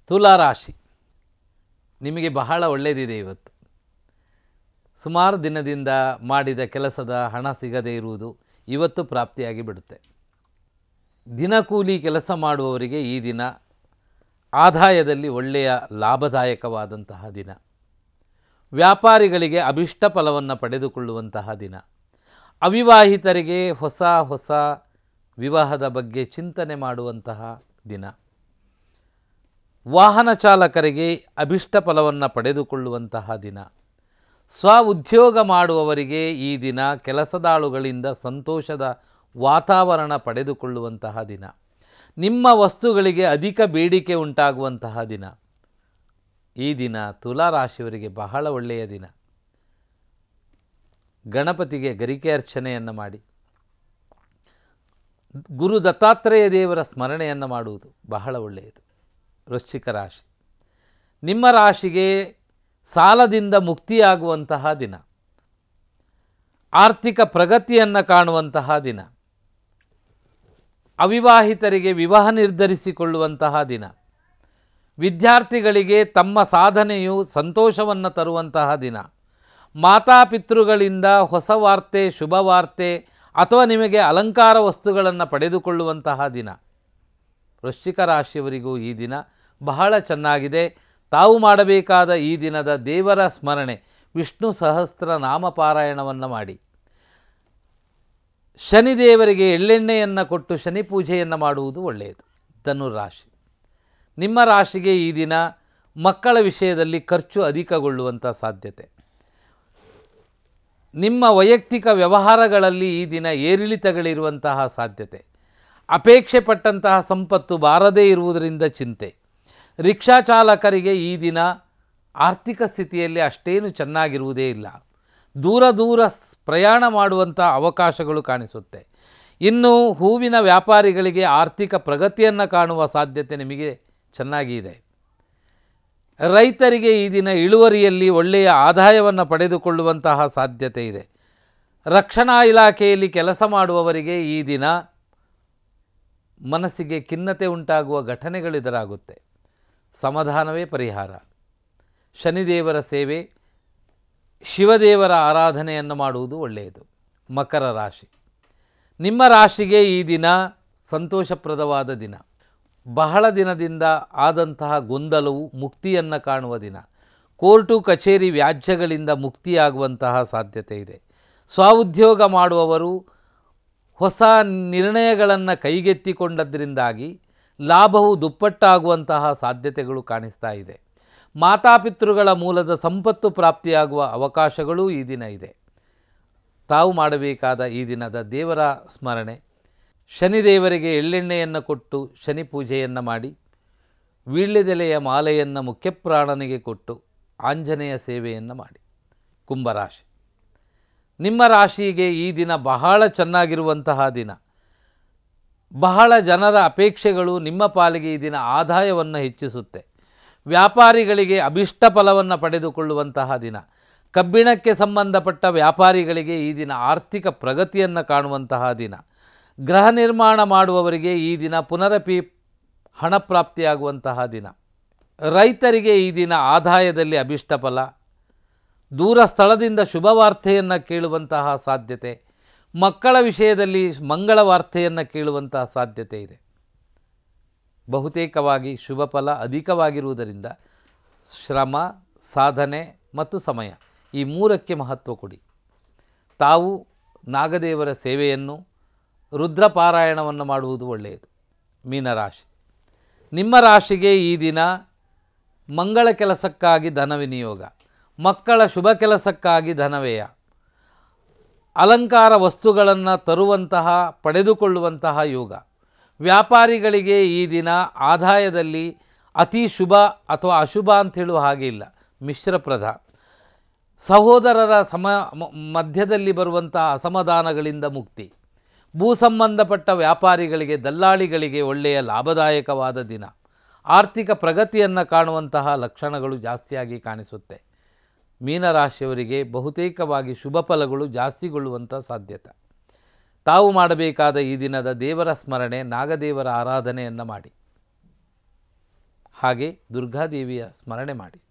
ತುಲಾ ರಾಶಿ ನಿಮಗೆ ಬಹಳ ಒಳ್ಳೆಯದಿದೆ. ಇವತ್ತು ಸುಮಾರು ದಿನದಿಂದ ಮಾಡಿದ ಕೆಲಸದ ಹಣ ಸಿಗದೇ ಇರುವುದು ಇವತ್ತು ಪ್ರಾಪ್ತಿಯಾಗಿ ಬಿಡುತ್ತೆ. ದಿನಕೂಲಿ ಕೆಲಸ ಮಾಡುವವರಿಗೆ ಈ ದಿನ ಆದಾಯದಲ್ಲಿ ಒಳ್ಳೆಯ ಲಾಭದಾಯಕವಾದಂತಹ ದಿನ. ವ್ಯಾಪಾರಿಗಳಿಗೆ ಅಭಿಷ್ಟ ಫಲವನ್ನು ಪಡೆದುಕೊಳ್ಳುವಂತಹ ದಿನ. ಅವಿವಾಹಿತರಿಗೆ ಹೊಸ ವಿವಾಹದ ಬಗ್ಗೆ ಚಿಂತನೆ ಮಾಡುವಂತಹ ದಿನ. ವಾಹನ ಚಾಲಕರಿಗೆ ಅಭಿಷ್ಟ ಫಲವನ್ನು ಪಡೆದುಕೊಳ್ಳುವಂತಹ ದಿನ. ಸ್ವ ಉದ್ಯೋಗ ಮಾಡುವವರಿಗೆ ಈ ದಿನ ಕೆಲಸದಾಳುಗಳಿಂದ ಸಂತೋಷದ ವಾತಾವರಣ ಪಡೆದುಕೊಳ್ಳುವಂತಹ ದಿನ. ನಿಮ್ಮ ವಸ್ತುಗಳಿಗೆ ಅಧಿಕ ಬೇಡಿಕೆ ಉಂಟಾಗುವಂತಹ ದಿನ. ಈ ದಿನ ತುಲಾ ರಾಶಿಯವರಿಗೆ ಬಹಳ ಒಳ್ಳೆಯ ದಿನ. ಗಣಪತಿಗೆ ಗರಿಕೆ ಅರ್ಚನೆಯನ್ನು ಮಾಡಿ, ಗುರು ದತ್ತಾತ್ರೇಯ ದೇವರ ಸ್ಮರಣೆಯನ್ನು ಮಾಡುವುದು ಬಹಳ ಒಳ್ಳೆಯದು. ವೃಶ್ಚಿಕ ರಾಶಿ, ನಿಮ್ಮ ರಾಶಿಗೆ ಸಾಲದಿಂದ ಮುಕ್ತಿಯಾಗುವಂತಹ ದಿನ. ಆರ್ಥಿಕ ಪ್ರಗತಿಯನ್ನು ಕಾಣುವಂತಹ ದಿನ. ಅವಿವಾಹಿತರಿಗೆ ವಿವಾಹ ನಿರ್ಧರಿಸಿಕೊಳ್ಳುವಂತಹ ದಿನ. ವಿದ್ಯಾರ್ಥಿಗಳಿಗೆ ತಮ್ಮ ಸಾಧನೆಯು ಸಂತೋಷವನ್ನು ತರುವಂತಹ ದಿನ. ಮಾತಾಪಿತೃಗಳಿಂದ ಹೊಸ ವಾರ್ತೆ, ಶುಭ ವಾರ್ತೆ ಅಥವಾ ನಿಮಗೆ ಅಲಂಕಾರ ವಸ್ತುಗಳನ್ನು ಪಡೆದುಕೊಳ್ಳುವಂತಹ ದಿನ. ವೃಶ್ಚಿಕ ರಾಶಿಯವರಿಗೂ ಈ ದಿನ ಬಹಳ ಚೆನ್ನಾಗಿದೆ. ತಾವು ಮಾಡಬೇಕಾದ ಈ ದಿನದ ದೇವರ ಸ್ಮರಣೆ, ವಿಷ್ಣು ಸಹಸ್ರ ನಾಮ ಪಾರಾಯಣವನ್ನು ಮಾಡಿ. ಶನಿದೇವರಿಗೆ ಎಳ್ಳೆಣ್ಣೆಯನ್ನು ಕೊಟ್ಟು ಶನಿ ಪೂಜೆಯನ್ನು ಮಾಡುವುದು ಒಳ್ಳೆಯದು. ಧನುರಾಶಿ, ನಿಮ್ಮ ರಾಶಿಗೆ ಈ ದಿನ ಮಕ್ಕಳ ವಿಷಯದಲ್ಲಿ ಖರ್ಚು ಅಧಿಕಗೊಳ್ಳುವಂಥ ಸಾಧ್ಯತೆ. ನಿಮ್ಮ ವೈಯಕ್ತಿಕ ವ್ಯವಹಾರಗಳಲ್ಲಿ ಈ ದಿನ ಏರಿಳಿತಗಳಿರುವಂತಹ ಸಾಧ್ಯತೆ. ಅಪೇಕ್ಷೆ ಪಟ್ಟಂತಹ ಸಂಪತ್ತು ಬಾರದೇ ಇರುವುದರಿಂದ ಚಿಂತೆ. ರಿಕ್ಷಾ ಚಾಲಕರಿಗೆ ಈ ದಿನ ಆರ್ಥಿಕ ಸ್ಥಿತಿಯಲ್ಲಿ ಅಷ್ಟೇನು ಚೆನ್ನಾಗಿರುವುದೇ ಇಲ್ಲ. ದೂರ ಪ್ರಯಾಣ ಮಾಡುವಂಥ ಅವಕಾಶಗಳು ಕಾಣಿಸುತ್ತೆ. ಇನ್ನು ಹೂವಿನ ವ್ಯಾಪಾರಿಗಳಿಗೆ ಆರ್ಥಿಕ ಪ್ರಗತಿಯನ್ನು ಕಾಣುವ ಸಾಧ್ಯತೆ ನಿಮಗೆ ಚೆನ್ನಾಗಿ ಇದೆ. ರೈತರಿಗೆ ಈ ದಿನ ಇಳುವರಿಯಲ್ಲಿ ಒಳ್ಳೆಯ ಆದಾಯವನ್ನು ಪಡೆದುಕೊಳ್ಳುವಂತಹ ಸಾಧ್ಯತೆ ಇದೆ. ರಕ್ಷಣಾ ಇಲಾಖೆಯಲ್ಲಿ ಕೆಲಸ ಮಾಡುವವರಿಗೆ ಈ ದಿನ ಮನಸ್ಸಿಗೆ ಖಿನ್ನತೆ ಉಂಟಾಗುವ ಘಟನೆಗಳೆದುರಾಗುತ್ತೆ. ಸಮಾಧಾನವೇ ಪರಿಹಾರ. ಶನಿದೇವರ ಸೇವೆ, ಶಿವದೇವರ ಆರಾಧನೆಯನ್ನು ಮಾಡುವುದು ಒಳ್ಳೆಯದು. ಮಕರ ರಾಶಿ, ನಿಮ್ಮ ರಾಶಿಗೆ ಈ ದಿನ ಸಂತೋಷಪ್ರದವಾದ ದಿನ. ಬಹಳ ದಿನದಿಂದ ಆದಂತಹ ಗೊಂದಲವು ಮುಕ್ತಿಯನ್ನು ಕಾಣುವ ದಿನ. ಕೋರ್ಟು ಕಚೇರಿ ವ್ಯಾಜ್ಯಗಳಿಂದ ಮುಕ್ತಿಯಾಗುವಂತಹ ಸಾಧ್ಯತೆ ಇದೆ. ಸ್ವಉದ್ಯೋಗ ಮಾಡುವವರು ಹೊಸ ನಿರ್ಣಯಗಳನ್ನು ಕೈಗೆತ್ತಿಕೊಂಡದ್ರಿಂದಾಗಿ ಲಾಭವು ದುಪ್ಪಟ್ಟಾಗುವಂತಹ ಸಾಧ್ಯತೆಗಳು ಕಾಣಿಸ್ತಾ ಇದೆ. ಮಾತಾಪಿತೃಗಳ ಮೂಲದ ಸಂಪತ್ತು ಪ್ರಾಪ್ತಿಯಾಗುವ ಅವಕಾಶಗಳೂ ಈ ದಿನ ಇದೆ. ತಾವು ಮಾಡಬೇಕಾದ ಈ ದಿನದ ದೇವರ ಸ್ಮರಣೆ, ಶನಿದೇವರಿಗೆ ಎಳ್ಳೆಣ್ಣೆಯನ್ನು ಕೊಟ್ಟು ಶನಿ ಪೂಜೆಯನ್ನು ಮಾಡಿ, ವೀಳ್ಯದೆಲೆಯ ಮಾಲೆಯನ್ನು ಮುಖ್ಯಪ್ರಾಣನಿಗೆ ಕೊಟ್ಟು ಆಂಜನೇಯ ಸೇವೆಯನ್ನು ಮಾಡಿ. ಕುಂಭರಾಶಿ, ನಿಮ್ಮ ರಾಶಿಗೆ ಈ ದಿನ ಬಹಳ ಚೆನ್ನಾಗಿರುವಂತಹ ದಿನ. ಬಹಳ ಜನರ ಅಪೇಕ್ಷೆಗಳು ನಿಮ್ಮ ಪಾಲಿಗೆ ಈ ದಿನ ಆದಾಯವನ್ನು ಹೆಚ್ಚಿಸುತ್ತೆ. ವ್ಯಾಪಾರಿಗಳಿಗೆ ಅಭಿಷ್ಟ ಫಲವನ್ನು ಪಡೆದುಕೊಳ್ಳುವಂತಹ ದಿನ. ಕಬ್ಬಿಣಕ್ಕೆ ಸಂಬಂಧಪಟ್ಟ ವ್ಯಾಪಾರಿಗಳಿಗೆ ಈ ದಿನ ಆರ್ಥಿಕ ಪ್ರಗತಿಯನ್ನು ಕಾಣುವಂತಹ ದಿನ. ಗೃಹ ನಿರ್ಮಾಣ ಮಾಡುವವರಿಗೆ ಈ ದಿನ ಪುನರಪಿ ಹಣ ಪ್ರಾಪ್ತಿಯಾಗುವಂತಹ ದಿನ. ರೈತರಿಗೆ ಈ ದಿನ ಆದಾಯದಲ್ಲಿ ಅಭಿಷ್ಟ ಫಲ. ದೂರ ಸ್ಥಳದಿಂದ ಶುಭ ವಾರ್ತೆಯನ್ನು ಕೇಳುವಂತಹ ಸಾಧ್ಯತೆ. ಮಕ್ಕಳ ವಿಷಯದಲ್ಲಿ ಮಂಗಳ ವಾರ್ತೆಯನ್ನು ಕೇಳುವಂತಹ ಸಾಧ್ಯತೆ ಇದೆ. ಬಹುತೇಕವಾಗಿ ಶುಭ ಫಲ ಅಧಿಕವಾಗಿರುವುದರಿಂದ ಶ್ರಮ, ಸಾಧನೆ ಮತ್ತು ಸಮಯ ಈ ಮೂರಕ್ಕೆ ಮಹತ್ವ ಕೊಡಿ. ತಾವು ನಾಗದೇವರ ಸೇವೆಯನ್ನು, ರುದ್ರಪಾರಾಯಣವನ್ನು ಮಾಡುವುದು ಒಳ್ಳೆಯದು. ಮೀನರಾಶಿ, ನಿಮ್ಮ ರಾಶಿಗೆ ಈ ದಿನ ಮಂಗಳ ಕೆಲಸಕ್ಕಾಗಿ ಧನ ವಿನಿಯೋಗ, ಮಕ್ಕಳ ಶುಭ ಕೆಲಸಕ್ಕಾಗಿ ಧನವ್ಯಯ, ಅಲಂಕಾರ ವಸ್ತುಗಳನ್ನು ತರುವಂತಹ ಪಡೆದುಕೊಳ್ಳುವಂತಹ ಯೋಗ. ವ್ಯಾಪಾರಿಗಳಿಗೆ ಈ ದಿನ ಆದಾಯದಲ್ಲಿ ಅತಿ ಶುಭ ಅಥವಾ ಅಶುಭ ಅಂತ ಹೇಳುವ ಹಾಗೆ ಇಲ್ಲ, ಮಿಶ್ರಪ್ರದ. ಸಹೋದರರ ಮಧ್ಯದಲ್ಲಿ ಬರುವಂಥ ಅಸಮಾಧಾನಗಳಿಂದ ಮುಕ್ತಿ. ಭೂ ಸಂಬಂಧಪಟ್ಟ ವ್ಯಾಪಾರಿಗಳಿಗೆ, ದಲ್ಲಾಳಿಗಳಿಗೆ ಒಳ್ಳೆಯ ಲಾಭದಾಯಕವಾದ ದಿನ. ಆರ್ಥಿಕ ಪ್ರಗತಿಯನ್ನು ಕಾಣುವಂತಹ ಲಕ್ಷಣಗಳು ಜಾಸ್ತಿಯಾಗಿ ಕಾಣಿಸುತ್ತೆ. ಮೀನರಾಶಿಯವರಿಗೆ ಬಹುತೇಕವಾಗಿ ಶುಭ ಫಲಗಳು ಜಾಸ್ತಿಗೊಳ್ಳುವಂಥ ಸಾಧ್ಯತೆ. ತಾವು ಮಾಡಬೇಕಾದ ಈ ದಿನದ ದೇವರ ಸ್ಮರಣೆ, ನಾಗದೇವರ ಆರಾಧನೆಯನ್ನು ಮಾಡಿ. ಹಾಗೆ ದುರ್ಗಾದೇವಿಯ ಸ್ಮರಣೆ ಮಾಡಿ.